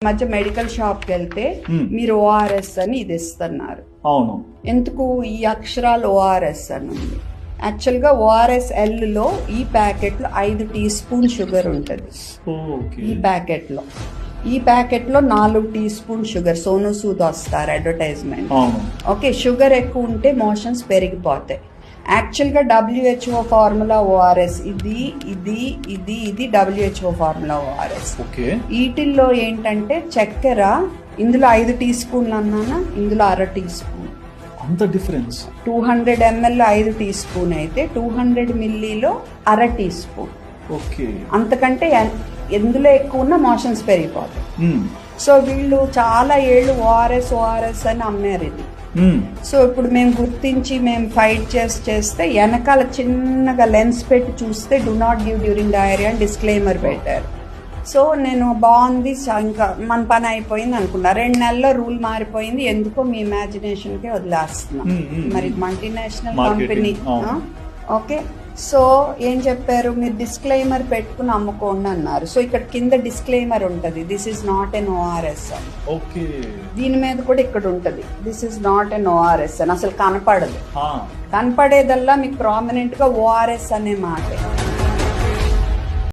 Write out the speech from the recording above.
మధ్య medical shop కి వెళ్తే మీరు ఓఆర్ఎస్ అని ఇది ఇస్తున్నారు. అవును, ఎందుకు ఈ అక్షరాలు ఓఆర్ఎస్ అని ఉంది. యాక్చువల్ గా ఓఆర్ఎస్ ఎల్ లో ఈ ప్యాకెట్ లో 5 టీ స్పూన్ షుగర్ ఉంటుంది. ఈ ప్యాకెట్ లో 4 teaspoon sugar. Sonu Sood వస్తారు అడ్వర్టైజ్మెంట్. ఓకే, షుగర్ ఎక్కువ ఉంటే మోషన్స్ పెరిగిపోతాయి. యాక్చువల్ గా WHO ఫార్ములా ఓఆర్ఎస్ ఇది WHO ఫార్ములా ఓఆర్ఎస్. వీటిల్లో ఏంటంటే చక్కెర ఇందులో 5 టీ స్పూన్లు అన్నానా, ఇందులో 1/2 టీ స్పూన్. అంత డిఫరెన్స్. 200 ml 5 టీ స్పూన్ అయితే 200 మిల్లీలో 1/2 టీ స్పూన్. అంతకంటే ఎందులో ఎక్కువ ఉన్న మోషన్స్ పెరిగిపోతాయి. సో వీళ్ళు చాలా ఏళ్ళు ఓఆర్ఎస్ అని అమ్మారు ఇది. సో ఇప్పుడు మేము గుర్తించి మేము ఫైట్ చేస్తే వెనకాల చిన్నగా లెన్స్ పెట్టి చూస్తే do not give during diarrhoea అని డిస్క్లైమర్ పెట్టారు. సో నేను బాగుంది, ఇంకా మన పని అయిపోయింది అనుకున్నా. 2 నెలల్లో రూల్ మారిపోయింది. ఎందుకో మీ ఇమాజినేషన్ కే వదిలేస్తున్నాం. మరి మల్టీనేషనల్ కంపెనీ. ఓకే, సో ఏం చెప్పారు, మీరు డిస్క్లైమర్ పెట్టుకుని అమ్ముకోండి అన్నారు. సో ఇక్కడ కింద డిస్క్లైమర్ ఉంటది, this is not an ORS అని. దీని మీద కూడా ఇక్కడ ఉంటది, this is not an ORS అని. అసలు కనపడదు. కనపడేదల్లా మీకు ప్రామినెంట్ గా ఓఆర్ఎస్ అనే మాట.